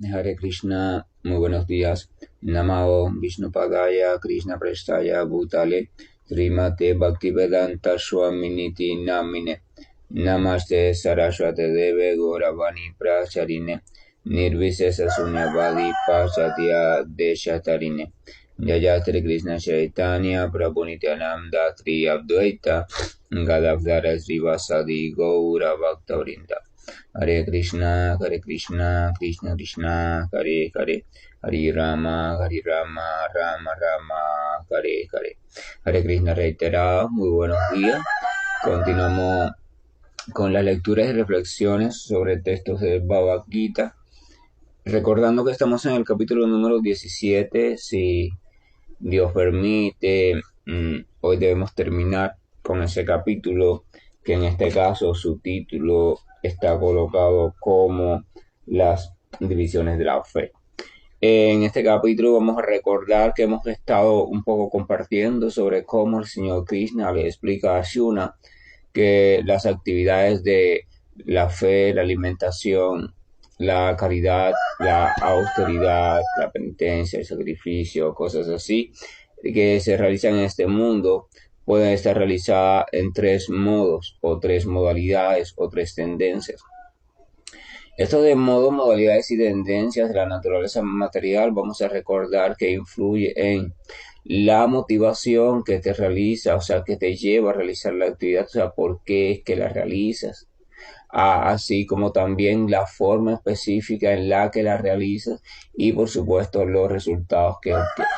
Hare Krishna, muy buenos días. Namao Vishnupadaya Krishna Prestaya Bhutale Srimate Bhaktivedanta Swaminiti Namine Namaste Saraswate Deve Gauravani Pracharine Nirvisesa Sunyavadi Pachatya Deshatarine Jayatri Krishna Chaitanya Prabhu Nityananda Tri Advaita Gadadhara Srivasadi Gaura Bhaktavrinda Hare Krishna, Krishna Krishna, Hare Hare, Hare Rama, Rama Rama, Hare Hare. Hare Krishna reiterado, muy buenos días. Continuamos con las lecturas y reflexiones sobre textos de Bhagavad Gita. Recordando que estamos en el capítulo número 17, si Dios permite, hoy debemos terminar con ese capítulo, que en este caso su título está colocado como las divisiones de la fe. En este capítulo vamos a recordar que hemos estado un poco compartiendo sobre cómo el Señor Krishna le explica a Arjuna que las actividades de la fe, la alimentación, la caridad, la austeridad, la penitencia, el sacrificio, cosas así, que se realizan en este mundo, pueden estar realizadas en tres modos, o tres modalidades, o tres tendencias. Esto de modos, modalidades y tendencias de la naturaleza material, vamos a recordar que influye en la motivación que te realiza, o sea, que te lleva a realizar la actividad, o sea, por qué es que la realizas, así como también la forma específica en la que la realizas y, por supuesto, los resultados que obtienes.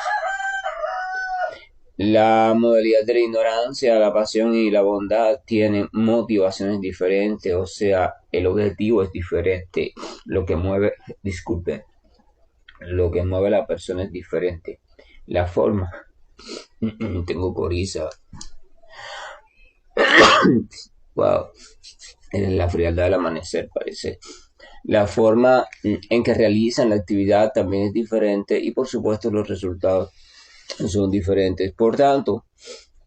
La modalidad de la ignorancia, la pasión y la bondad tienen motivaciones diferentes, o sea, el objetivo es diferente. Lo que mueve a la persona es diferente. La forma, tengo coriza. Wow, es la frialdad del amanecer, parece. La forma en que realizan la actividad también es diferente y, por supuesto, los resultados son diferentes. Por tanto,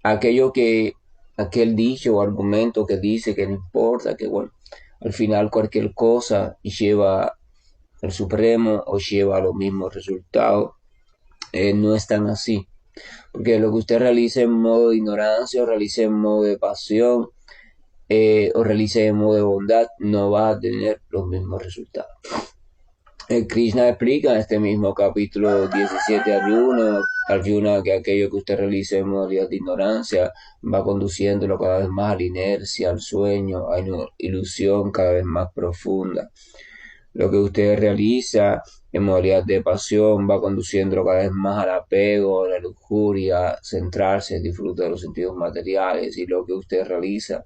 aquel dicho o argumento que dice que no importa, que bueno, al final cualquier cosa lleva al Supremo o lleva a los mismos resultados, no es tan así. Porque lo que usted realice en modo de ignorancia o realice en modo de pasión o realice en modo de bondad, no va a tener los mismos resultados. Krishna explica en este mismo capítulo 17 a Arjuna, que aquello que usted realice en modalidad de ignorancia va conduciéndolo cada vez más a la inercia, al sueño, a una ilusión cada vez más profunda. Lo que usted realiza en modalidad de pasión va conduciéndolo cada vez más al apego, a la lujuria, centrarse, disfrutar de los sentidos materiales, y lo que usted realiza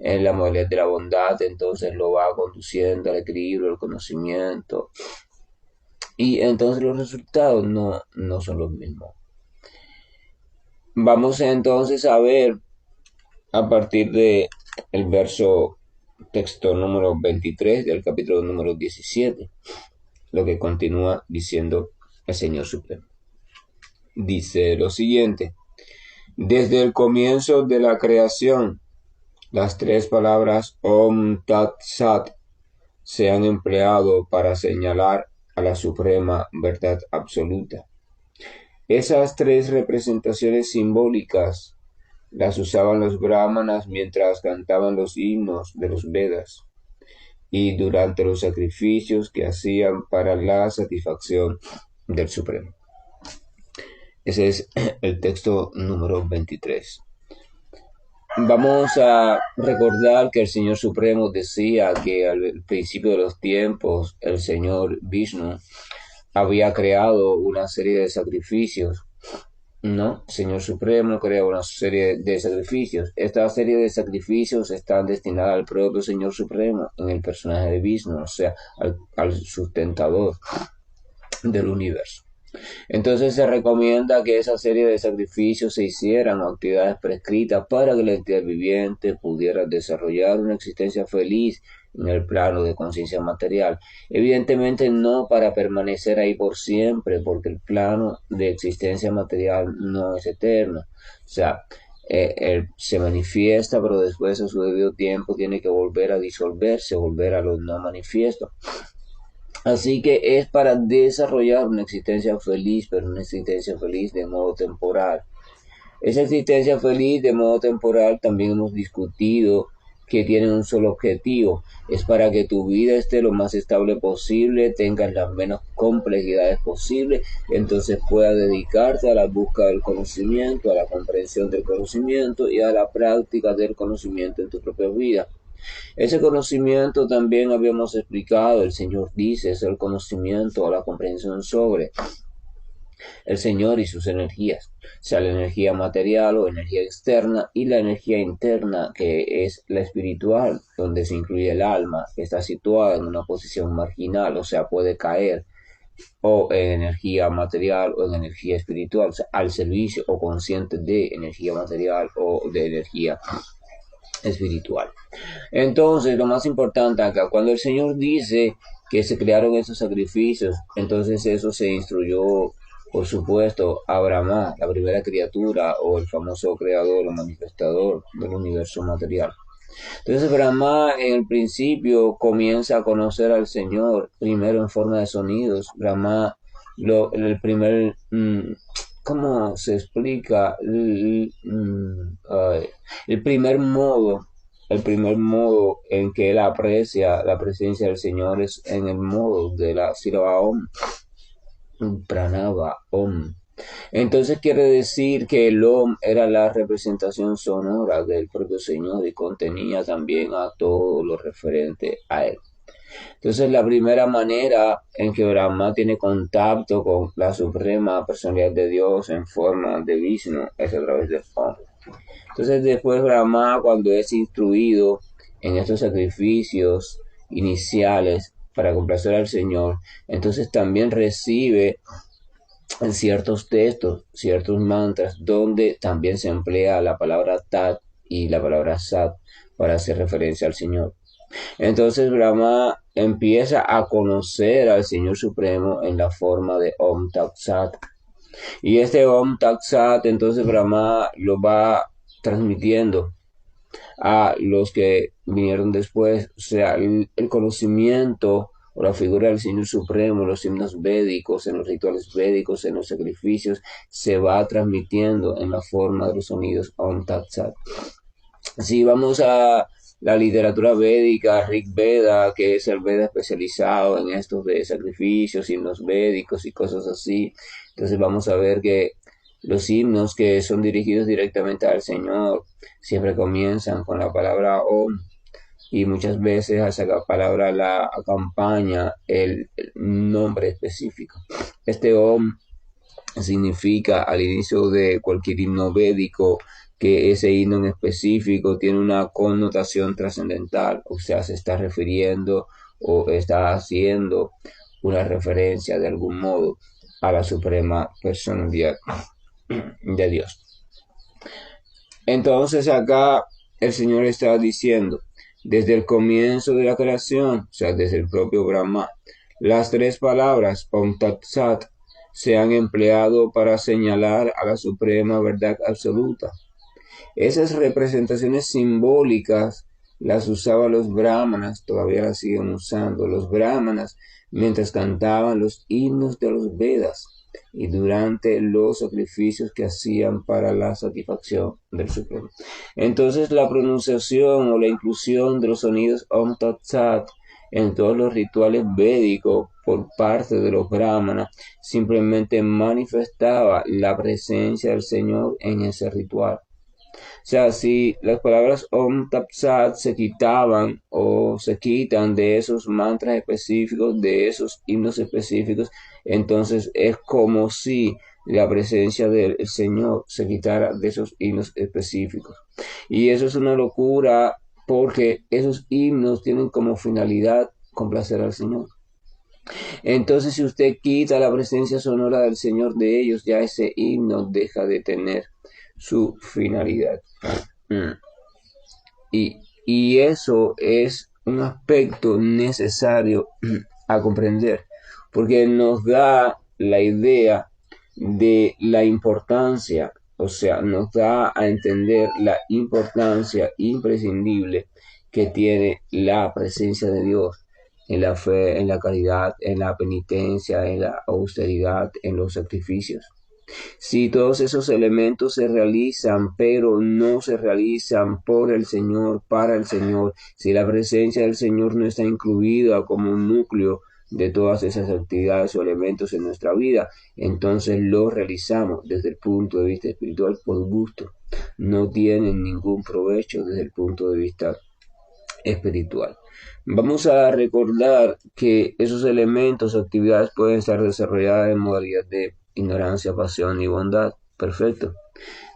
en la modalidad de la bondad, entonces lo va conduciendo al equilibrio, al conocimiento, y entonces los resultados no son los mismos. Vamos entonces a ver a partir de el verso texto número 23 del capítulo número 17, lo que continúa diciendo el Señor Supremo. Dice lo siguiente: desde el comienzo de la creación, las tres palabras Om Tat Sat se han empleado para señalar a la suprema verdad absoluta. Esas tres representaciones simbólicas las usaban los brahmanas mientras cantaban los himnos de los Vedas y durante los sacrificios que hacían para la satisfacción del Supremo. Ese es el texto número 23. Vamos a recordar que el Señor Supremo decía que al principio de los tiempos el Señor Vishnu había creado una serie de sacrificios, ¿no? El Señor Supremo creó una serie de sacrificios. Esta serie de sacrificios están destinadas al propio Señor Supremo en el personaje de Vishnu, o sea, al sustentador del universo. Entonces se recomienda que esa serie de sacrificios se hicieran actividades prescritas para que la entidad viviente pudiera desarrollar una existencia feliz en el plano de conciencia material. Evidentemente no para permanecer ahí por siempre, porque el plano de existencia material no es eterno. O sea, él se manifiesta, pero después a su debido tiempo tiene que volver a disolverse, volver a lo no manifiesto. Así que es para desarrollar una existencia feliz, pero una existencia feliz de modo temporal. Esa existencia feliz de modo temporal también hemos discutido que tiene un solo objetivo, es para que tu vida esté lo más estable posible, tengas las menos complejidades posible, entonces puedas dedicarte a la búsqueda del conocimiento, a la comprensión del conocimiento y a la práctica del conocimiento en tu propia vida. Ese conocimiento también habíamos explicado, el Señor dice, es el conocimiento o la comprensión sobre el Señor y sus energías, sea la energía material o energía externa y la energía interna que es la espiritual, donde se incluye el alma, que está situada en una posición marginal, o sea, puede caer o en energía material o en energía espiritual, o sea, al servicio o consciente de energía material o de energía espiritual. Entonces, lo más importante acá, cuando el Señor dice que se crearon esos sacrificios, entonces eso se instruyó, por supuesto, a Brahma, la primera criatura o el famoso creador o manifestador del universo material. Entonces Brahma en el principio comienza a conocer al Señor, primero en forma de sonidos. Brahma, el primer, ¿cómo se explica? El primer modo, el primer modo en que él aprecia la presencia del Señor es en el modo de la sílaba Om, Pranava Om. Entonces quiere decir que el Om era la representación sonora del propio Señor y contenía también a todo lo referente a él. Entonces la primera manera en que Brahma tiene contacto con la suprema personalidad de Dios en forma de Vishnu es a través del Om. Entonces después Brahma, cuando es instruido en estos sacrificios iniciales para complacer al Señor, entonces también recibe en ciertos textos, ciertos mantras, donde también se emplea la palabra Tat y la palabra Sat para hacer referencia al Señor. Entonces Brahma empieza a conocer al Señor Supremo en la forma de Om Tat Sat. Y este Om Tat Sat, entonces Brahma lo va transmitiendo a los que vinieron después, o sea, el conocimiento o la figura del Señor Supremo, los himnos védicos, en los rituales védicos, en los sacrificios, se va transmitiendo en la forma de los sonidos Om Tat Sat. Si vamos a la literatura védica, Rig Veda, que es el Veda especializado en estos de sacrificios, himnos védicos y cosas así, entonces vamos a ver que los himnos que son dirigidos directamente al Señor siempre comienzan con la palabra Om y muchas veces a esa palabra la acompaña el nombre específico. Este Om significa al inicio de cualquier himno védico que ese himno en específico tiene una connotación trascendental, o sea, se está refiriendo o está haciendo una referencia de algún modo a la suprema personalidad de Dios. Entonces acá el Señor está diciendo, desde el comienzo de la creación, o sea, desde el propio Brahma, las tres palabras Om Tat Sat se han empleado para señalar a la suprema verdad absoluta. Esas representaciones simbólicas las usaban los brahmanas, todavía las siguen usando los brahmanas, mientras cantaban los himnos de los Vedas y durante los sacrificios que hacían para la satisfacción del Supremo. Entonces la pronunciación o la inclusión de los sonidos Om Tat Sat en todos los rituales védicos por parte de los brahmanas simplemente manifestaba la presencia del Señor en ese ritual. O sea, si las palabras Om Tat Sat se quitaban o se quitan de esos mantras específicos, de esos himnos específicos, entonces es como si la presencia del Señor se quitara de esos himnos específicos. Y eso es una locura porque esos himnos tienen como finalidad complacer al Señor. Entonces, si usted quita la presencia sonora del Señor de ellos, ya ese himno deja de tener su finalidad. Y eso es un aspecto necesario a comprender, porque nos da la idea de la importancia, o sea, nos da a entender la importancia imprescindible que tiene la presencia de Dios en la fe, en la caridad, en la penitencia, en la austeridad, en los sacrificios. Si todos esos elementos se realizan, pero no se realizan por el Señor, para el Señor, si la presencia del Señor no está incluida como un núcleo de todas esas actividades o elementos en nuestra vida, entonces lo realizamos desde el punto de vista espiritual por gusto. No tienen ningún provecho desde el punto de vista espiritual. Vamos a recordar que esos elementos o actividades pueden estar desarrolladas en modalidad de ignorancia, pasión y bondad. Perfecto.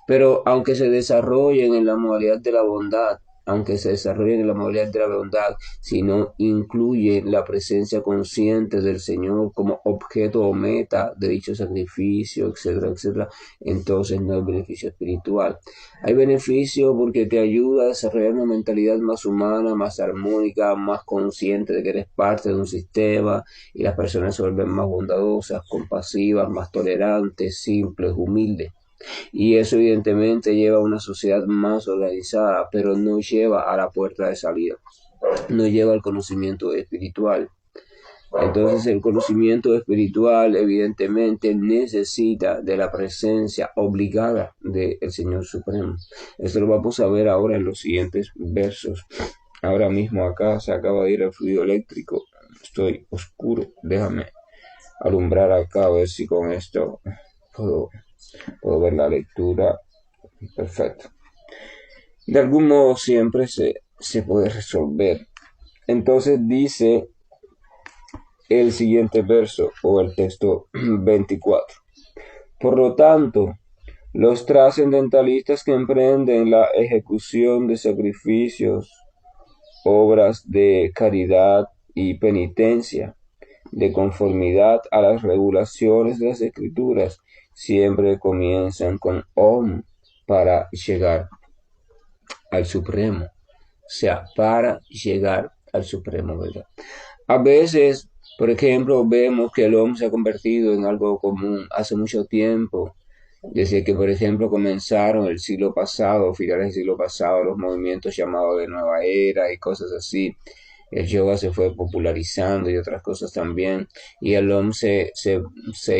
Pero aunque se desarrollen en la modalidad de la bondad, aunque se desarrollen en la modalidad de la bondad, si no incluye la presencia consciente del Señor como objeto o meta de dicho sacrificio, etcétera, etcétera, entonces no hay beneficio espiritual. Hay beneficio porque te ayuda a desarrollar una mentalidad más humana, más armónica, más consciente de que eres parte de un sistema y las personas se vuelven más bondadosas, compasivas, más tolerantes, simples, humildes. Y eso evidentemente lleva a una sociedad más organizada, pero no lleva a la puerta de salida, no lleva al conocimiento espiritual. Entonces el conocimiento espiritual evidentemente necesita de la presencia obligada del Señor Supremo. Esto lo vamos a ver ahora en los siguientes versos. Ahora mismo acá se acaba de ir el fluido eléctrico. Estoy oscuro. Déjame alumbrar acá a ver si con esto puedo ver la lectura. Perfecto. De algún modo siempre se puede resolver. Entonces dice el siguiente verso o el texto 24. Por lo tanto, los trascendentalistas que emprenden la ejecución de sacrificios, obras de caridad y penitencia, de conformidad a las regulaciones de las escrituras, siempre comienzan con Om para llegar al Supremo. O sea, para llegar al Supremo, ¿verdad? A veces, por ejemplo, vemos que el Om se ha convertido en algo común hace mucho tiempo, desde que, por ejemplo, comenzaron el siglo pasado, finales del siglo pasado, los movimientos llamados de Nueva Era y cosas así. El yoga se fue popularizando y otras cosas también. Y el OM se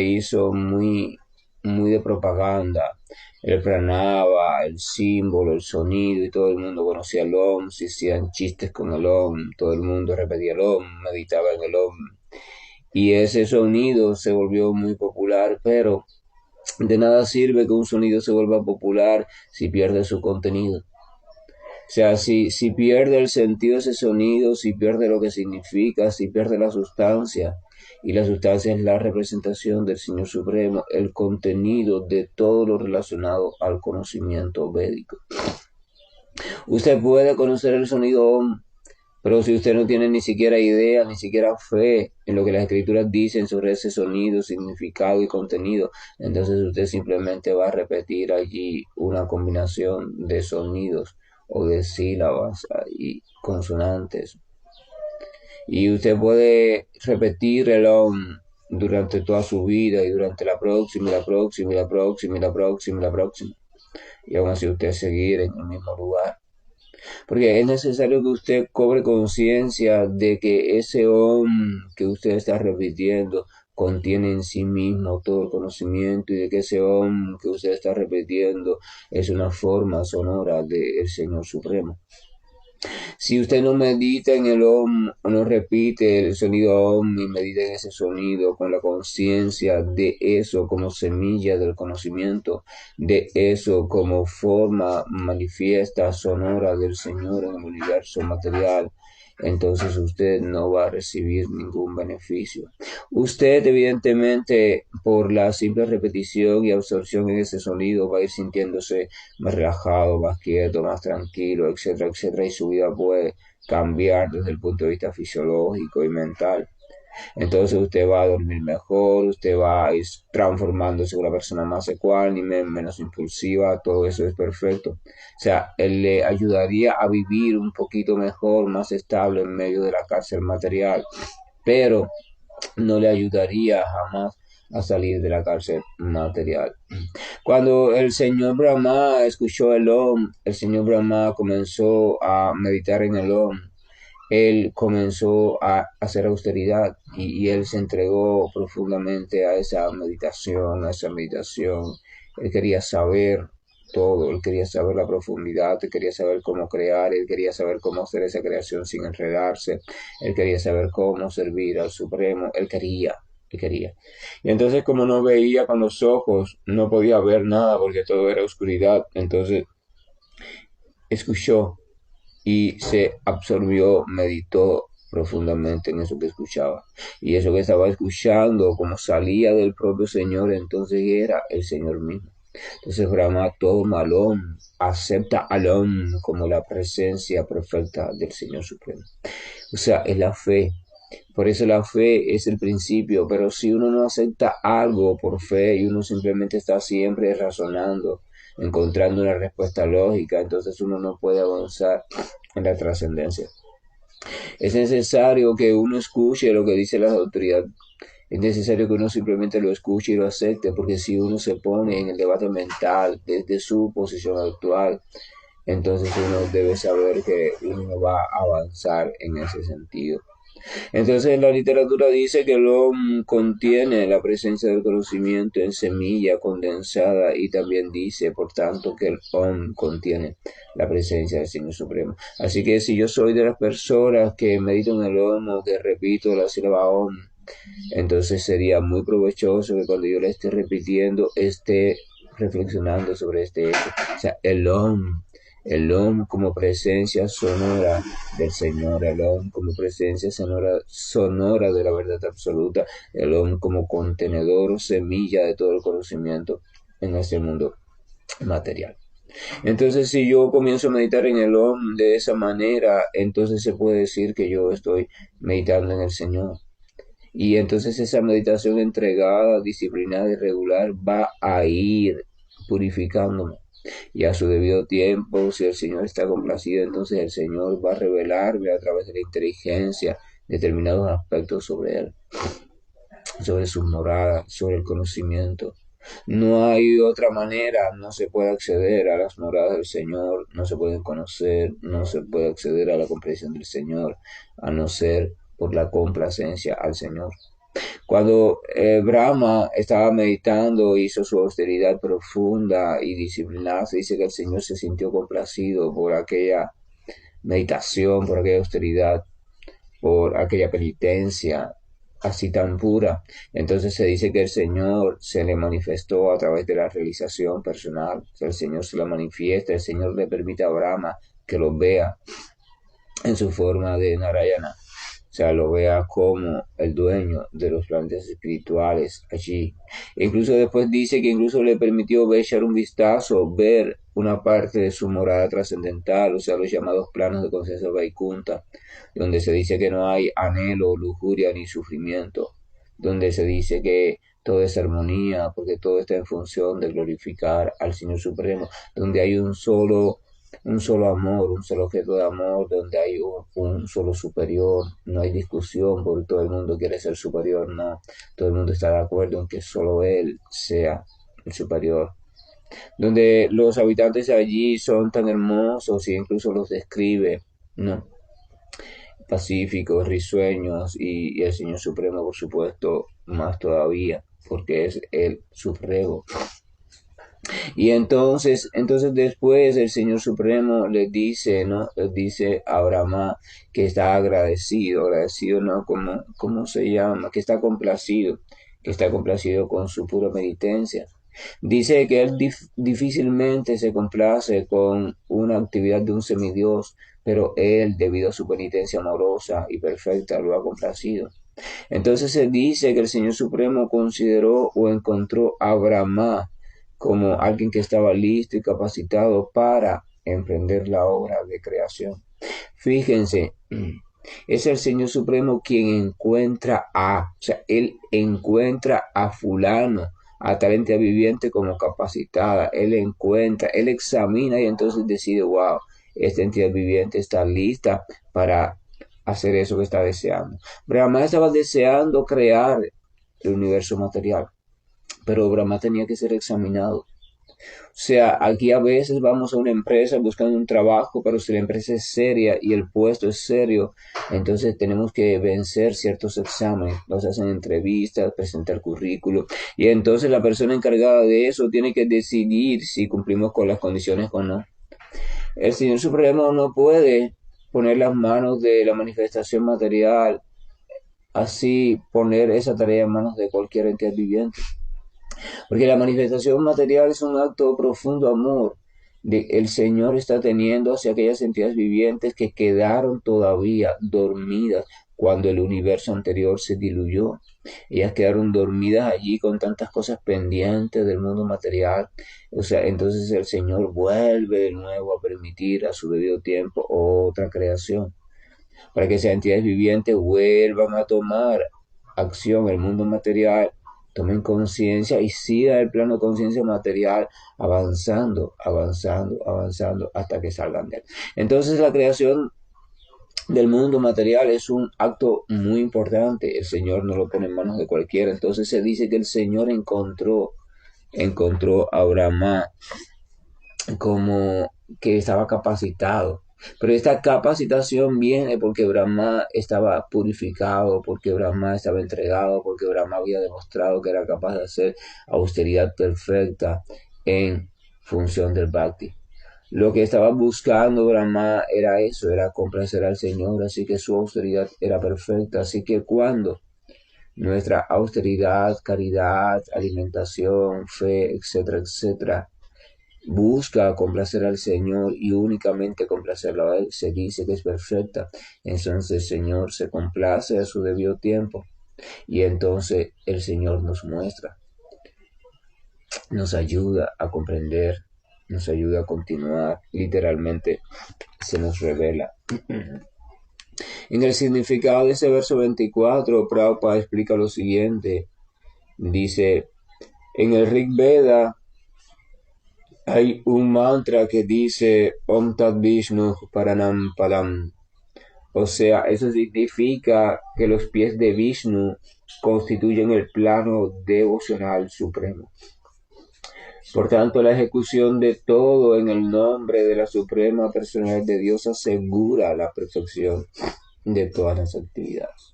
hizo muy de propaganda. El pranava, el símbolo, el sonido, y todo el mundo conocía el OM, se hacían chistes con el OM, todo el mundo repetía el OM, meditaba en el OM. Y ese sonido se volvió muy popular, pero de nada sirve que un sonido se vuelva popular si pierde su contenido. O sea, si pierde el sentido de ese sonido, si pierde lo que significa, si pierde la sustancia, y la sustancia es la representación del Señor Supremo, el contenido de todo lo relacionado al conocimiento védico. Usted puede conocer el sonido Om, pero si usted no tiene ni siquiera idea, ni siquiera fe en lo que las escrituras dicen sobre ese sonido, significado y contenido, entonces usted simplemente va a repetir allí una combinación de sonidos o de sílabas y consonantes. Y usted puede repetir el OM durante toda su vida y durante la próxima, y la próxima, y la próxima, y la próxima, y la próxima. Y aún así usted seguir en el mismo lugar. Porque es necesario que usted cobre conciencia de que ese OM que usted está repitiendo contiene en sí mismo todo el conocimiento y de que ese OM que usted está repitiendo es una forma sonora del Señor Supremo. Si usted no medita en el OM o no repite el sonido OM y medita en ese sonido con la conciencia de eso como semilla del conocimiento, de eso como forma manifiesta, sonora del Señor en el universo material, entonces usted no va a recibir ningún beneficio. Usted, evidentemente, por la simple repetición y absorción en ese sonido, va a ir sintiéndose más relajado, más quieto, más tranquilo, etcétera, etcétera, y su vida puede cambiar desde el punto de vista fisiológico y mental. Entonces usted va a dormir mejor, usted va a ir transformándose en una persona más ecuánime, menos impulsiva, todo eso es perfecto. O sea, él le ayudaría a vivir un poquito mejor, más estable en medio de la cárcel material, pero no le ayudaría jamás a salir de la cárcel material. Cuando el señor Brahma escuchó el Om, el señor Brahma comenzó a meditar en el Om él comenzó a hacer austeridad y él se entregó profundamente a esa meditación, a esa meditación. Él quería saber todo, él quería saber la profundidad, él quería saber cómo crear, él quería saber cómo hacer esa creación sin enredarse, él quería saber cómo servir al Supremo, él quería. Y entonces como no veía con los ojos, no podía ver nada porque todo era oscuridad, entonces escuchó y se absorbió, meditó profundamente en eso que escuchaba. Y eso que estaba escuchando, como salía del propio Señor, entonces era el Señor mismo. Entonces Brahma toma al Om, acepta al Om como la presencia perfecta del Señor Supremo. O sea, es la fe. Por eso la fe es el principio, pero si uno no acepta algo por fe y uno simplemente está siempre razonando, encontrando una respuesta lógica, entonces uno no puede avanzar en la trascendencia. Es necesario que uno escuche lo que dice la autoridad. Es necesario que uno simplemente lo escuche y lo acepte, porque si uno se pone en el debate mental desde su posición actual, entonces uno debe saber que uno va a avanzar en ese sentido. Entonces la literatura dice que el OM contiene la presencia del conocimiento en semilla condensada y también dice, por tanto, que el OM contiene la presencia del Señor Supremo. Así que si yo soy de las personas que meditan el OM o que repito la sílaba OM, entonces sería muy provechoso que cuando yo la esté repitiendo esté reflexionando sobre este hecho. O sea, el OM como presencia sonora del Señor, el OM como presencia sonora de la verdad absoluta, el OM como contenedor o semilla de todo el conocimiento en este mundo material. Entonces, si yo comienzo a meditar en el OM de esa manera, entonces se puede decir que yo estoy meditando en el Señor. Y entonces esa meditación entregada, disciplinada y regular va a ir purificándome. Y a su debido tiempo, si el Señor está complacido, entonces el Señor va a revelarme a través de la inteligencia determinados aspectos sobre Él, sobre sus moradas, sobre el conocimiento. No hay otra manera, no se puede acceder a las moradas del Señor, no se pueden conocer, no se puede acceder a la comprensión del Señor, a no ser por la complacencia al Señor. Cuando Brahma estaba meditando, hizo su austeridad profunda y disciplinada, se dice que el Señor se sintió complacido por aquella meditación, por aquella austeridad, por aquella penitencia así tan pura. Entonces se dice que el Señor se le manifestó a través de la realización personal. O sea, el Señor se la manifiesta, el Señor le permite a Brahma que lo vea en su forma de Narayana. O sea, lo vea como el dueño de los planetas espirituales allí. E incluso después dice que incluso le permitió ver, echar un vistazo, ver una parte de su morada trascendental, o sea, los llamados planos de conciencia Vaikunta, donde se dice que no hay anhelo, lujuria ni sufrimiento, donde se dice que todo es armonía, porque todo está en función de glorificar al Señor Supremo, donde hay un solo amor, un solo objeto de amor, donde hay un solo superior, no hay discusión porque todo el mundo quiere ser superior, no, todo el mundo está de acuerdo en que solo él sea el superior, donde los habitantes allí son tan hermosos y incluso los describe, no, pacíficos, risueños y el Señor Supremo, por supuesto, más todavía, porque es el Supremo. Y entonces después el Señor Supremo le dice, ¿no? Le dice a Brahma que está agradecido, ¿no? ¿Cómo se llama? Que está complacido con su pura penitencia. Dice que él difícilmente se complace con una actividad de un semidios, pero él, debido a su penitencia amorosa y perfecta, lo ha complacido. Entonces se dice que el Señor Supremo consideró o encontró a Brahma como alguien que estaba listo y capacitado para emprender la obra de creación. Fíjense, es el Señor Supremo quien o sea, Él encuentra a fulano, a tal entidad viviente como capacitada, Él examina y entonces decide, wow, esta entidad viviente está lista para hacer eso que está deseando. Brahma estaba deseando crear el universo material, pero Brahma tenía que ser examinado. O sea, aquí a veces vamos a una empresa buscando un trabajo, pero si la empresa es seria y el puesto es serio, entonces tenemos que vencer ciertos exámenes. Nos hacen entrevistas, presentar currículum, y entonces la persona encargada de eso tiene que decidir si cumplimos con las condiciones o no. El Señor Supremo no puede poner las manos de la manifestación material, así poner esa tarea en manos de cualquier entidad viviente. Porque la manifestación material es un acto de profundo amor que el Señor está teniendo hacia aquellas entidades vivientes que quedaron todavía dormidas cuando el universo anterior se diluyó. Ellas quedaron dormidas allí con tantas cosas pendientes del mundo material. O sea, entonces el Señor vuelve de nuevo a permitir a su debido tiempo otra creación, para que esas entidades vivientes vuelvan a tomar acción en el mundo material, tomen conciencia y siga el plano de conciencia material avanzando, avanzando, avanzando hasta que salgan de él. Entonces la creación del mundo material es un acto muy importante. El Señor no lo pone en manos de cualquiera. Entonces se dice que el Señor encontró a Brahma como que estaba capacitado. Pero esta capacitación viene porque Brahma estaba purificado, porque Brahma estaba entregado, porque Brahma había demostrado que era capaz de hacer austeridad perfecta en función del Bhakti. Lo que estaba buscando Brahma era eso, era complacer al Señor, así que su austeridad era perfecta. Así que cuando nuestra austeridad, caridad, alimentación, fe, etcétera, etcétera, busca complacer al Señor y únicamente complacerlo a Él, se dice que es perfecta. Entonces el Señor se complace a su debido tiempo y entonces el Señor nos muestra, nos ayuda a comprender, nos ayuda a continuar, literalmente se nos revela. En el significado de ese verso 24, Prabhupada explica lo siguiente, dice, en el Rig Veda hay un mantra que dice Om Tat Vishnu Paranam Padam. O sea, eso significa que los pies de Vishnu constituyen el plano devocional supremo. Por tanto, la ejecución de todo en el nombre de la suprema personalidad de Dios asegura la perfección de todas las actividades.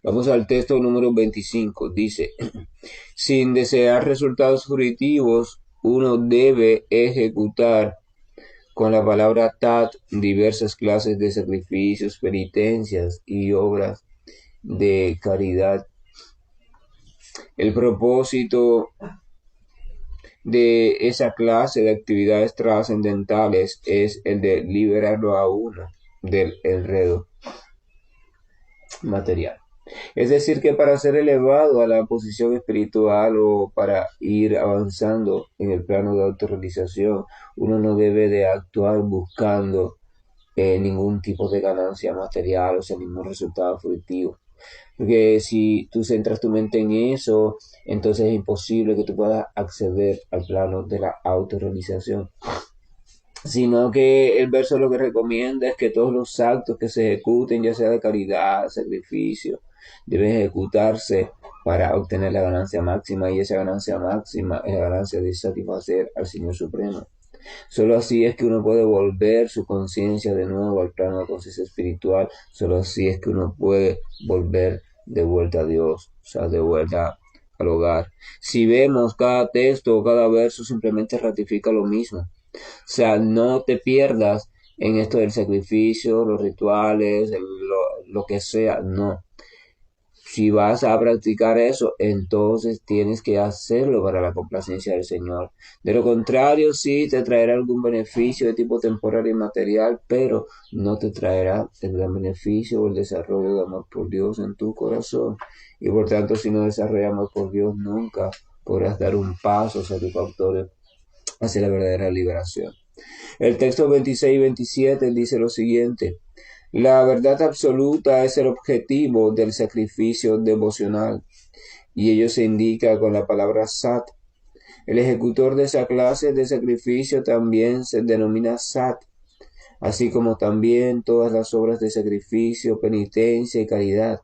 Vamos al texto número 25. Dice, sin desear resultados fruitivos, uno debe ejecutar con la palabra tat diversas clases de sacrificios, penitencias y obras de caridad. El propósito de esa clase de actividades trascendentales es el de liberarlo a uno del enredo material. Es decir, que para ser elevado a la posición espiritual o para ir avanzando en el plano de autorrealización, uno no debe de actuar buscando ningún tipo de ganancia material, o sea, ningún resultado fructivo. Porque si tú centras tu mente en eso, entonces es imposible que tú puedas acceder al plano de la autorrealización. Sino que el verso lo que recomienda es que todos los actos que se ejecuten, ya sea de caridad, sacrificio, deben ejecutarse para obtener la ganancia máxima, y esa ganancia máxima es la ganancia de satisfacer al Señor Supremo. Solo así es que uno puede volver su conciencia de nuevo al plano de conciencia espiritual. Solo así es que uno puede volver de vuelta a Dios, o sea, de vuelta al hogar. Si vemos cada texto o cada verso, simplemente ratifica lo mismo. O sea, no te pierdas en esto del sacrificio, los rituales, lo que sea, no. Si vas a practicar eso, entonces tienes que hacerlo para la complacencia del Señor. De lo contrario, sí te traerá algún beneficio de tipo temporal y material, pero no te traerá el gran beneficio o el desarrollo de amor por Dios en tu corazón. Y por tanto, si no desarrollas amor por Dios, nunca podrás dar un paso satisfactorio hacia la verdadera liberación. El texto 26 y 27 dice lo siguiente. La verdad absoluta es el objetivo del sacrificio devocional, y ello se indica con la palabra sat. El ejecutor de esa clase de sacrificio también se denomina sat, así como también todas las obras de sacrificio, penitencia y caridad,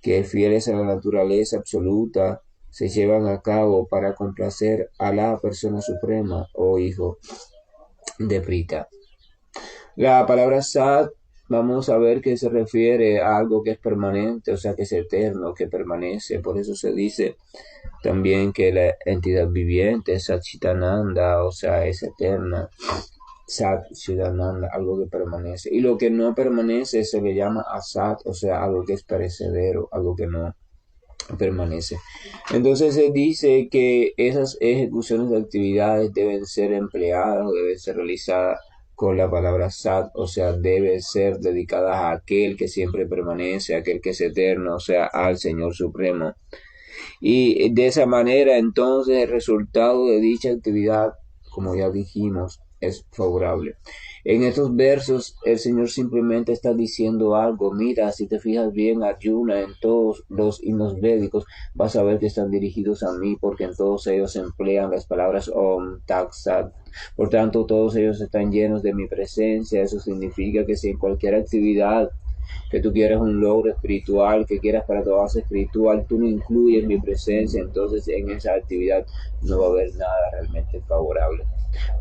que fieles a la naturaleza absoluta se llevan a cabo para complacer a la persona suprema o hijo de Prita. La palabra Sat, vamos a ver que se refiere a algo que es permanente, o sea, que es eterno, que permanece. Por eso se dice también que la entidad viviente es Satchitananda, o sea, es eterna. Sat Chidananda, algo que permanece. Y lo que no permanece se le llama Asat, o sea, algo que es perecedero, algo que no permanece. Entonces se dice que esas ejecuciones de actividades deben ser empleadas o deben ser realizadas con la palabra Sat, o sea, deben ser dedicadas a aquel que siempre permanece, aquel que es eterno, o sea, al Señor Supremo. Y de esa manera, entonces, el resultado de dicha actividad, como ya dijimos, es favorable. En estos versos, el Señor simplemente está diciendo algo. Mira, si te fijas bien, Arjuna, en todos los himnos védicos, vas a ver que están dirigidos a mí, porque en todos ellos se emplean las palabras Om, Tak, Sat. Por tanto, todos ellos están llenos de mi presencia. Eso significa que si en cualquier actividad que tú quieras un logro espiritual, que quieras para tu base espiritual, tú no incluyes mi presencia, entonces en esa actividad no va a haber nada realmente favorable.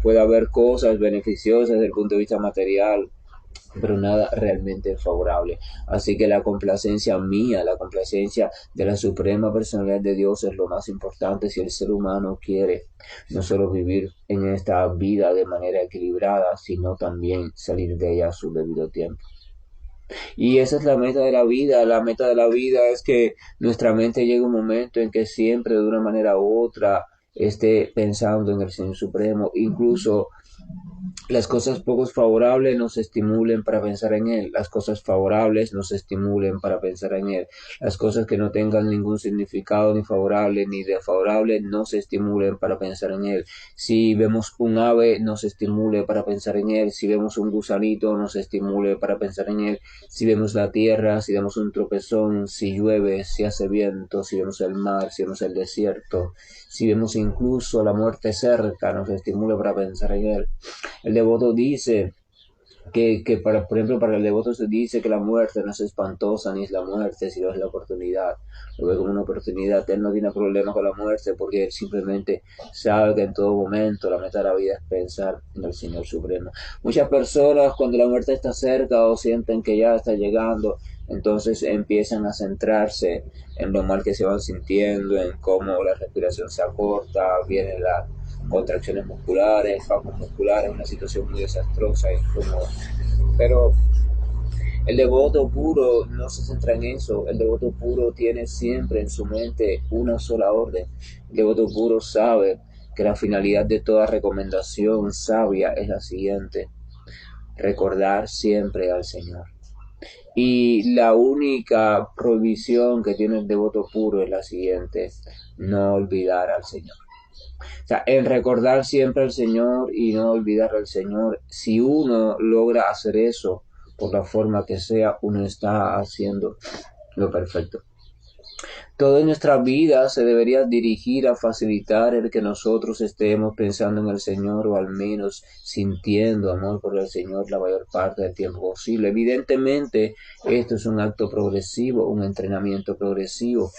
Puede haber cosas beneficiosas desde el punto de vista material, pero nada realmente favorable. Así que la complacencia mía, la complacencia de la suprema personalidad de Dios es lo más importante si el ser humano quiere no solo vivir en esta vida de manera equilibrada, sino también salir de ella a su debido tiempo. Y esa es la meta de la vida. La meta de la vida es que nuestra mente llegue un momento en que siempre de una manera u otra esté pensando en el Señor Supremo, incluso las cosas poco favorables nos estimulen para pensar en Él, las cosas favorables nos estimulen para pensar en Él, las cosas que no tengan ningún significado ni favorable ni desfavorable nos estimulen para pensar en Él. Si vemos un ave nos estimule para pensar en Él, si vemos un gusanito nos estimule para pensar en Él, si vemos la tierra, si vemos un tropezón, si llueve, si hace viento, si vemos el mar, si vemos el desierto, si vemos incluso la muerte cerca, nos estimula para pensar en Él. El devoto dice por ejemplo, para el devoto se dice que la muerte no es espantosa ni es la muerte, sino es la oportunidad. Lo ve como una oportunidad. Él no tiene problema con la muerte porque él simplemente sabe que en todo momento la meta de la vida es pensar en el Señor Supremo. Muchas personas cuando la muerte está cerca o sienten que ya está llegando, entonces empiezan a centrarse en lo mal que se van sintiendo, en cómo la respiración se acorta, viene la contracciones musculares, espasmos musculares, una situación muy desastrosa e incómoda. Pero el devoto puro no se centra en eso, el devoto puro tiene siempre en su mente una sola orden. El devoto puro sabe que la finalidad de toda recomendación sabia es la siguiente: recordar siempre al Señor. Y la única prohibición que tiene el devoto puro es la siguiente: no olvidar al Señor. O sea, el recordar siempre al Señor y no olvidar al Señor, si uno logra hacer eso, por la forma que sea, uno está haciendo lo perfecto. Toda nuestra vida se debería dirigir a facilitar el que nosotros estemos pensando en el Señor o al menos sintiendo amor por el Señor la mayor parte del tiempo posible. Evidentemente, esto es un acto progresivo, un entrenamiento progresivo.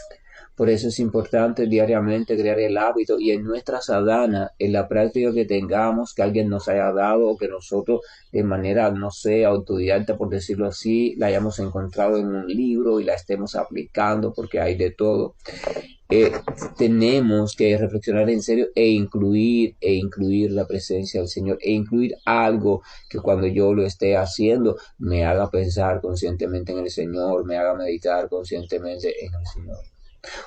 Por eso es importante diariamente crear el hábito y en nuestra sadhana, en la práctica que tengamos, que alguien nos haya dado o que nosotros de manera, no sé, autodidacta, por decirlo así, la hayamos encontrado en un libro y la estemos aplicando porque hay de todo. Tenemos que reflexionar en serio e incluir la presencia del Señor e incluir algo que cuando yo lo esté haciendo me haga pensar conscientemente en el Señor, me haga meditar conscientemente en el Señor.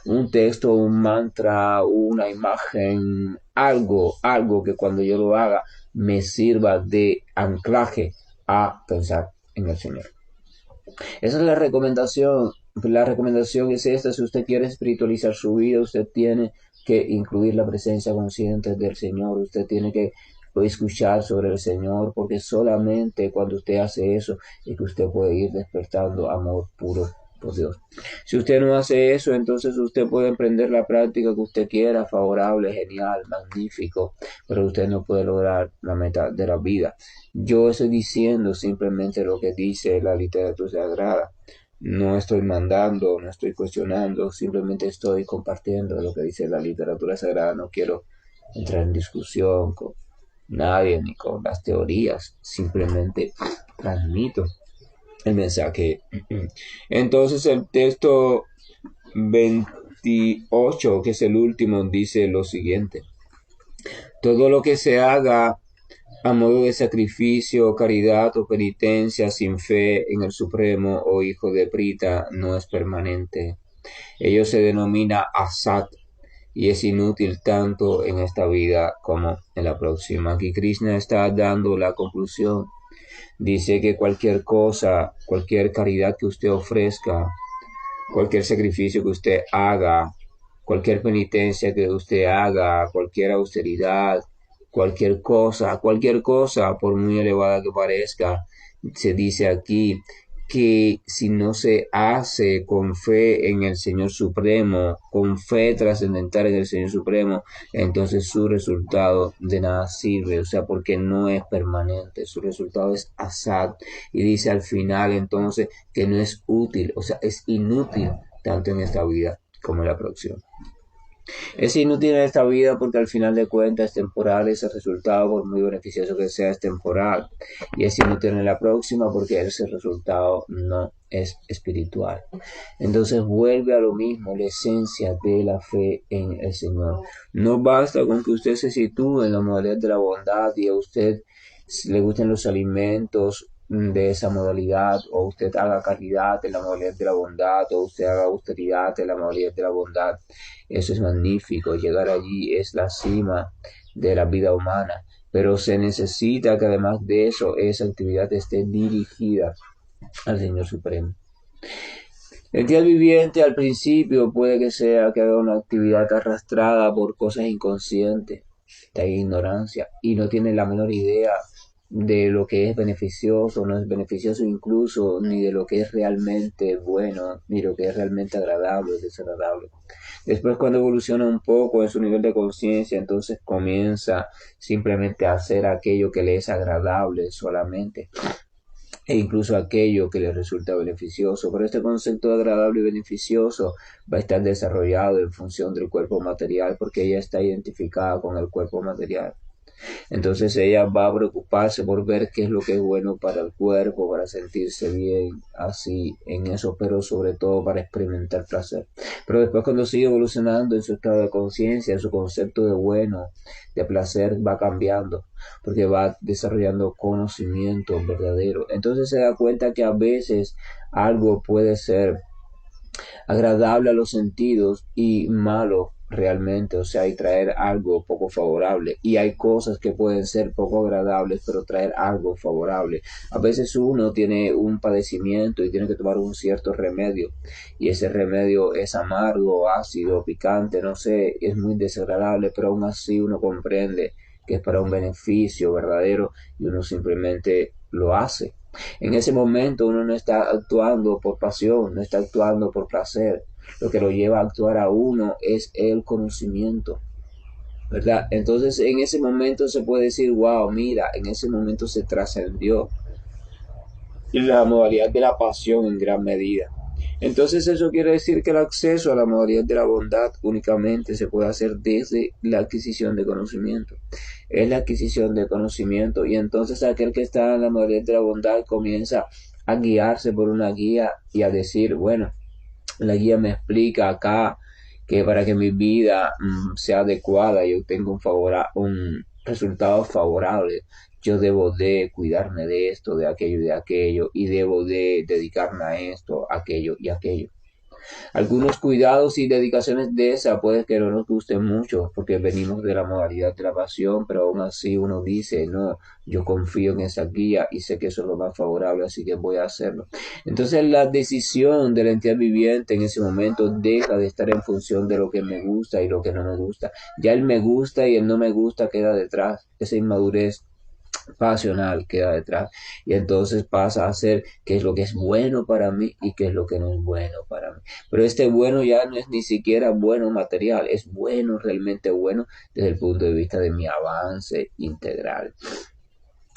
Un texto, un mantra, una imagen, algo que cuando yo lo haga me sirva de anclaje a pensar en el Señor. Esa es la recomendación. La recomendación es esta: si usted quiere espiritualizar su vida, usted tiene que incluir la presencia consciente del Señor, usted tiene que escuchar sobre el Señor, porque solamente cuando usted hace eso es que usted puede ir despertando amor puro por Dios. Si usted no hace eso, entonces usted puede emprender la práctica que usted quiera, favorable, genial, magnífico, pero usted no puede lograr la meta de la vida. Yo estoy diciendo simplemente lo que dice la literatura sagrada. No estoy mandando, no estoy cuestionando, simplemente estoy compartiendo lo que dice la literatura sagrada. No quiero entrar en discusión con nadie ni con las teorías, simplemente transmito el mensaje. Entonces el texto 28, que es el último, dice lo siguiente: todo lo que se haga a modo de sacrificio, caridad o penitencia sin fe en el Supremo o Hijo de Prita no es permanente. Ello se denomina asat y es inútil tanto en esta vida como en la próxima. Aquí Krishna está dando la conclusión. Dice que cualquier cosa, cualquier caridad que usted ofrezca, cualquier sacrificio que usted haga, cualquier penitencia que usted haga, cualquier austeridad, cualquier cosa, por muy elevada que parezca, se dice aquí que si no se hace con fe en el Señor Supremo, con fe trascendental en el Señor Supremo, entonces su resultado de nada sirve, o sea, porque no es permanente, su resultado es asad, y dice al final entonces que no es útil, o sea, es inútil tanto en esta vida como en la próxima. Es inútil en esta vida porque al final de cuentas es temporal, ese resultado, por muy beneficioso que sea, es temporal. Y es inútil en la próxima porque ese resultado no es espiritual. Entonces vuelve a lo mismo, la esencia de la fe en el Señor. No basta con que usted se sitúe en la modalidad de la bondad y a usted le gusten los alimentos de esa modalidad, o usted haga caridad en la modalidad de la bondad, o usted haga austeridad en la modalidad de la bondad. Eso es magnífico, llegar allí es la cima de la vida humana, pero se necesita que además de eso, esa actividad esté dirigida al Señor Supremo. El día viviente al principio puede que sea que haga una actividad arrastrada por cosas inconscientes, de ignorancia, y no tiene la menor idea de lo que es beneficioso, no es beneficioso incluso, ni de lo que es realmente bueno, ni lo que es realmente agradable o desagradable. Después, cuando evoluciona un poco en su nivel de conciencia, entonces comienza simplemente a hacer aquello que le es agradable solamente, e incluso aquello que le resulta beneficioso. Pero este concepto de agradable y beneficioso va a estar desarrollado en función del cuerpo material, porque ella está identificada con el cuerpo material. Entonces ella va a preocuparse por ver qué es lo que es bueno para el cuerpo, para sentirse bien así en eso, pero sobre todo para experimentar placer. Pero después, cuando sigue evolucionando en su estado de conciencia, su concepto de bueno, de placer va cambiando, porque va desarrollando conocimiento verdadero. Entonces se da cuenta que a veces algo puede ser agradable a los sentidos y malo realmente, o sea, y traer algo poco favorable. Y hay cosas que pueden ser poco agradables, pero traer algo favorable. A veces uno tiene un padecimiento y tiene que tomar un cierto remedio, y ese remedio es amargo, ácido, picante, no sé, es muy desagradable, pero aún así uno comprende que es para un beneficio verdadero y uno simplemente lo hace. En ese momento uno no está actuando por pasión, no está actuando por placer. Lo que lo lleva a actuar a uno es el conocimiento, ¿verdad? Entonces en ese momento se puede decir, wow, mira, en ese momento se trascendió la modalidad de la pasión en gran medida. Entonces eso quiere decir que el acceso a la modalidad de la bondad únicamente se puede hacer desde la adquisición de conocimiento. Es la adquisición de conocimiento, y entonces aquel que está en la modalidad de la bondad comienza a guiarse por una guía y a decir, bueno, la guía me explica acá que para que mi vida sea adecuada y obtenga un resultado favorable, yo debo de cuidarme de esto, de aquello y de aquello, y debo de dedicarme a esto, aquello y aquello. Algunos cuidados y dedicaciones de esa puede que no nos gusten mucho porque venimos de la modalidad de la pasión, pero aún así uno dice, no, yo confío en esa guía y sé que eso es lo más favorable, así que voy a hacerlo. Entonces la decisión de la entidad viviente en ese momento deja de estar en función de lo que me gusta y lo que no me gusta. Ya el me gusta y el no me gusta queda detrás, esa inmadurez pasional queda detrás, y entonces pasa a ser qué es lo que es bueno para mí y qué es lo que no es bueno para mí. Pero este bueno ya no es ni siquiera bueno material, es bueno, realmente bueno desde el punto de vista de mi avance integral.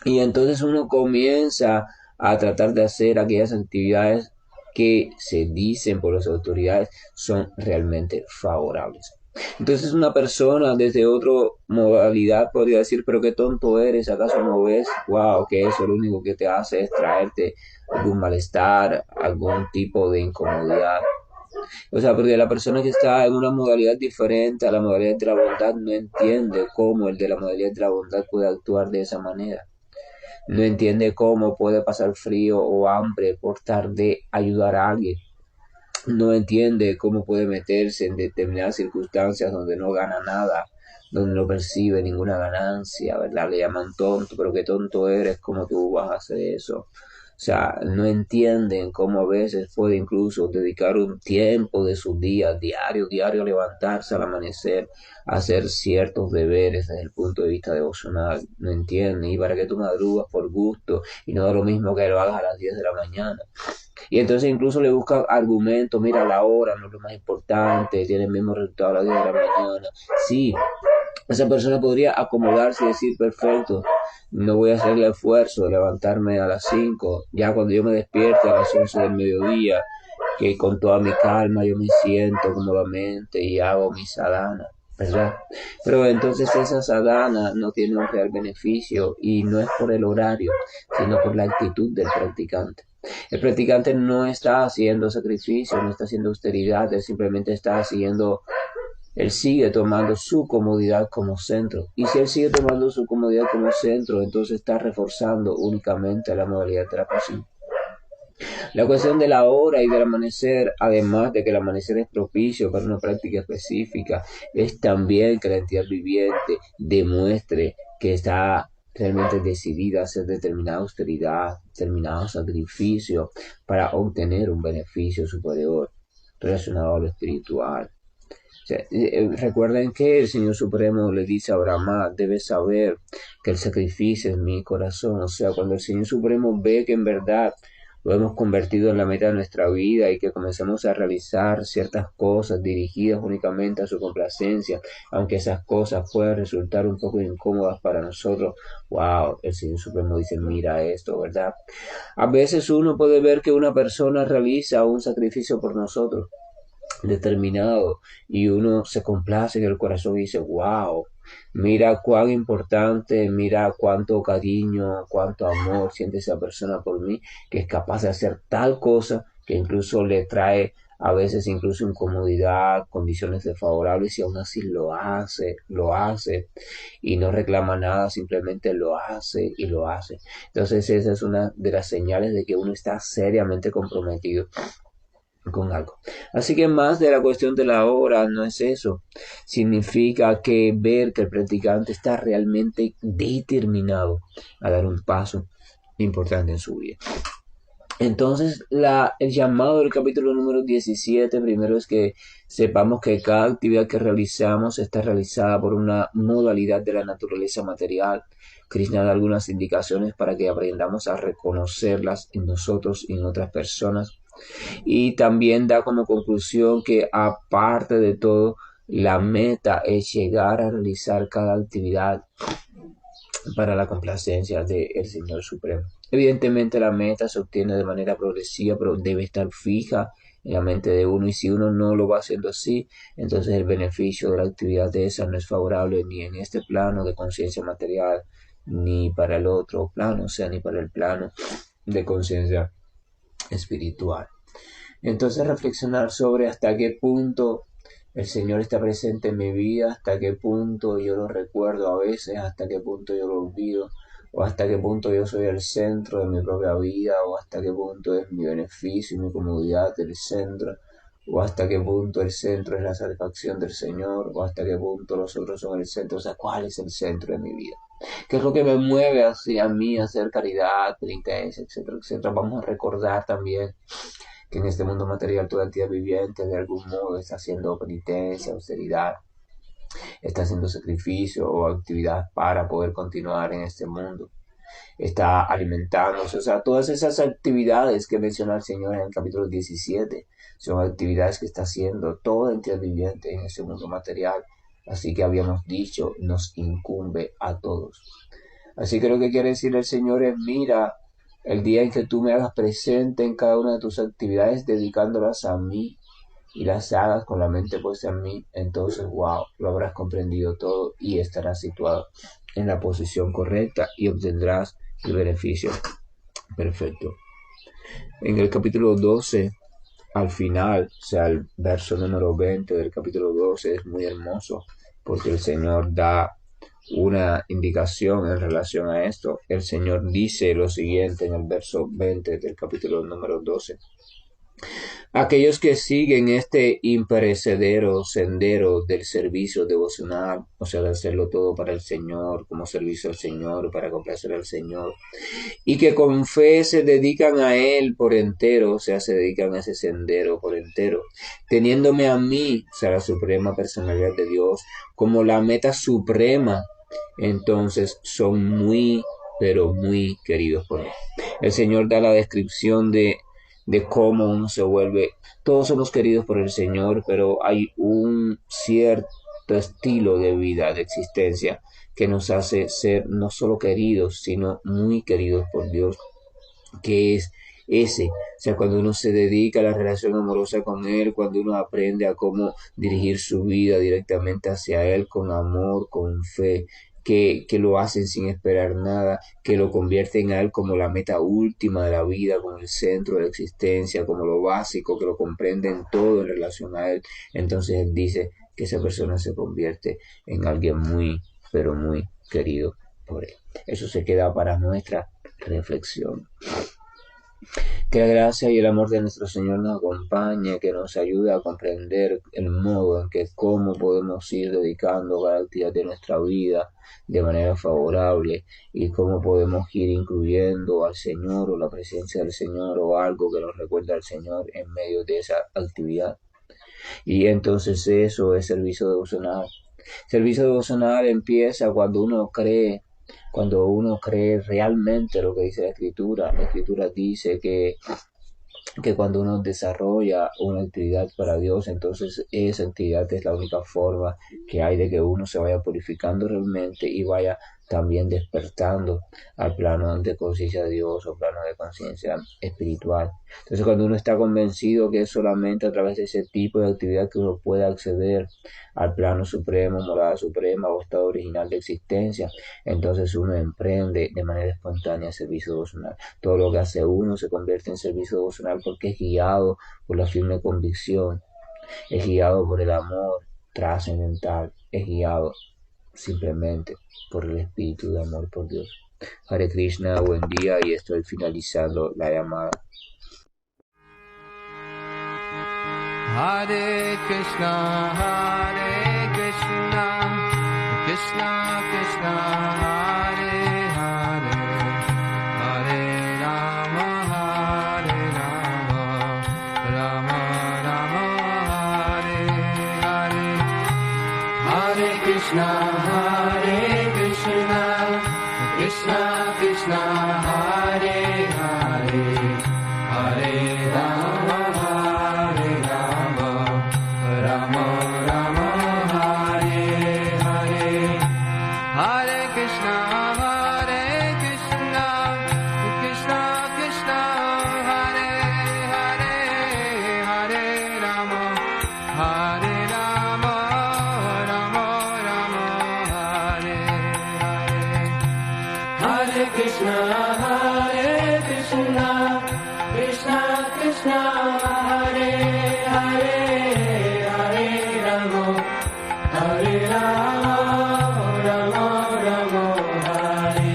Y entonces uno comienza a tratar de hacer aquellas actividades que se dicen por las autoridades son realmente favorables. Entonces una persona desde otra modalidad podría decir, pero qué tonto eres, ¿acaso no ves? Wow, que eso lo único que te hace es traerte algún malestar, algún tipo de incomodidad. O sea, porque la persona que está en una modalidad diferente a la modalidad de la bondad no entiende cómo el de la modalidad de la bondad puede actuar de esa manera. No entiende cómo puede pasar frío o hambre por tratar de ayudar a alguien. No entiende cómo puede meterse en determinadas circunstancias donde no gana nada, donde no percibe ninguna ganancia, ¿verdad? Le llaman tonto, pero qué tonto eres, ¿cómo tú vas a hacer eso? O sea, no entienden cómo a veces puede incluso dedicar un tiempo de su día, diario, levantarse al amanecer, a hacer ciertos deberes desde el punto de vista devocional. No entienden. ¿Y para qué tú madrugas por gusto? Y no da lo mismo que lo hagas a las 10 de la mañana. Y entonces incluso le buscan argumentos, mira, la hora no es lo más importante, tiene el mismo resultado a las 10 de la mañana. Sí, esa persona podría acomodarse y decir, perfecto, no voy a hacer el esfuerzo de levantarme a las 5 ya cuando yo me despierte a las 11 del mediodía, que con toda mi calma yo me siento cómodamente y hago mi sadhana, ¿verdad? Pero entonces esa sadhana no tiene un real beneficio y no es por el horario, sino por la actitud del practicante. El practicante no está haciendo sacrificio, no está haciendo austeridad, él simplemente está haciendo, él sigue tomando su comodidad como centro. Y si él sigue tomando su comodidad como centro, entonces está reforzando únicamente la modalidad de la pasión. La cuestión de la hora y del amanecer, además de que el amanecer es propicio para una práctica específica, es también que la entidad viviente demuestre que está realmente decidida a hacer determinada austeridad, determinado sacrificio para obtener un beneficio superior relacionado a lo espiritual. O sea, recuerden que el Señor Supremo le dice a Brahma, debes saber que el sacrificio es mi corazón. O sea, cuando el Señor Supremo ve que en verdad lo hemos convertido en la meta de nuestra vida y que comencemos a realizar ciertas cosas dirigidas únicamente a su complacencia, aunque esas cosas puedan resultar un poco incómodas para nosotros, wow, el Señor Supremo dice, mira esto, ¿verdad? A veces uno puede ver que una persona realiza un sacrificio por nosotros determinado y uno se complace en el corazón y dice, wow, mira cuán importante, mira cuánto cariño, cuánto amor siente esa persona por mí, que es capaz de hacer tal cosa que incluso le trae a veces incluso incomodidad, condiciones desfavorables y aún así lo hace y no reclama nada, simplemente lo hace y lo hace. Entonces esa es una de las señales de que uno está seriamente comprometido con algo. Así que más de la cuestión de la hora no es eso. Significa que ver que el practicante está realmente determinado a dar un paso importante en su vida. Entonces, el llamado del capítulo número 17, primero es que sepamos que cada actividad que realizamos está realizada por una modalidad de la naturaleza material. Krishna da algunas indicaciones para que aprendamos a reconocerlas en nosotros y en otras personas. Y también da como conclusión que aparte de todo, la meta es llegar a realizar cada actividad para la complacencia del Señor Supremo. Evidentemente la meta se obtiene de manera progresiva, pero debe estar fija en la mente de uno y si uno no lo va haciendo así, entonces el beneficio de la actividad de esa no es favorable ni en este plano de conciencia material, ni para el otro plano, o sea, ni para el plano de conciencia espiritual. Entonces reflexionar sobre hasta qué punto el Señor está presente en mi vida, hasta qué punto yo lo recuerdo a veces, hasta qué punto yo lo olvido, o hasta qué punto yo soy el centro de mi propia vida, o hasta qué punto es mi beneficio y mi comodidad el centro, o hasta qué punto el centro es la satisfacción del Señor, o hasta qué punto los otros son el centro, o sea, ¿cuál es el centro de mi vida? ¿Qué es lo que me mueve hacia mí a hacer caridad, penitencia, etcétera, etcétera? Vamos a recordar también que en este mundo material toda entidad viviente de algún modo está haciendo penitencia, austeridad, está haciendo sacrificio o actividad para poder continuar en este mundo, está alimentándose, o sea, todas esas actividades que menciona el Señor en el capítulo 17 son actividades que está haciendo toda entidad viviente en este mundo material, así que habíamos dicho, nos incumbe a todos. Así que lo que quiere decir el Señor es, mira, El día en que tú me hagas presente en cada una de tus actividades, dedicándolas a mí y las hagas con la mente puesta en mí, entonces, wow, lo habrás comprendido todo y estarás situado en la posición correcta y obtendrás el beneficio perfecto. En el capítulo 12, al final, o sea, el verso número 20 del capítulo 12 es muy hermoso porque el Señor da una indicación en relación a esto. El Señor dice lo siguiente en el verso 20 del capítulo número 12. Aquellos que siguen este imperecedero sendero del servicio devocional, o sea, de hacerlo todo para el Señor, como servicio al Señor, para complacer al Señor, y que con fe se dedican a Él por entero, o sea, se dedican a ese sendero por entero, teniéndome a mí, o sea, la suprema personalidad de Dios, como la meta suprema, entonces son muy, pero muy queridos por Él. El Señor da la descripción de cómo uno se vuelve. Todos somos queridos por el Señor, pero hay un cierto estilo de vida, de existencia, que nos hace ser no solo queridos, sino muy queridos por Dios, que es ese, o sea, cuando uno se dedica a la relación amorosa con Él, cuando uno aprende a cómo dirigir su vida directamente hacia Él, con amor, con fe, que lo hacen sin esperar nada, que lo convierten a Él como la meta última de la vida, como el centro de la existencia, como lo básico, que lo comprenden todo en relación a Él. Entonces Él dice que esa persona se convierte en alguien muy, pero muy querido por Él. Eso se queda para nuestra reflexión. Que la gracia y el amor de nuestro Señor nos acompañe, que nos ayude a comprender el modo en que cómo podemos ir dedicando cada actividad de nuestra vida de manera favorable y cómo podemos ir incluyendo al Señor o la presencia del Señor o algo que nos recuerda al Señor en medio de esa actividad. Y entonces eso es servicio devocional. Servicio devocional empieza cuando uno cree realmente lo que dice la Escritura. La Escritura dice que cuando uno desarrolla una actividad para Dios, entonces esa actividad es la única forma que hay de que uno se vaya purificando realmente y vaya también despertando al plano de conciencia de Dios o plano de conciencia espiritual. Entonces cuando uno está convencido que es solamente a través de ese tipo de actividad que uno puede acceder al plano supremo, morada suprema o estado original de existencia, entonces uno emprende de manera espontánea servicio devocional. Todo lo que hace uno se convierte en servicio devocional porque es guiado por la firme convicción, es guiado por el amor trascendental, es guiado simplemente por el espíritu de amor por Dios. Hare Krishna, buen día, y estoy finalizando la llamada. Hare Krishna, Krishna Krishna, Hare Hare, Hare Rama, Rama Rama, Hare Hare. Hare Krishna, Krishna Krishna, Hare Hare, Hare Rama, Rama Rama, Hare Hare. Hare Krishna, Krishna Krishna, Hare Hare, Hare Rama, Rama Rama, Hare Hare. Hare Krishna, Krishna Krishna, Hare Hare, Hare Rama, Rama Rama, Hare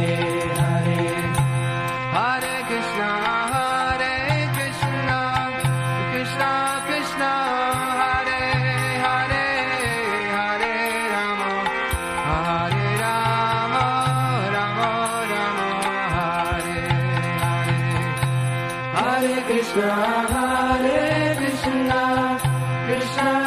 Hare. Hare Krishna, Krishna Krishna, Hare Hare, Hare Rama, Rama Rama, Hare Hare. Hare Krishna, Krishna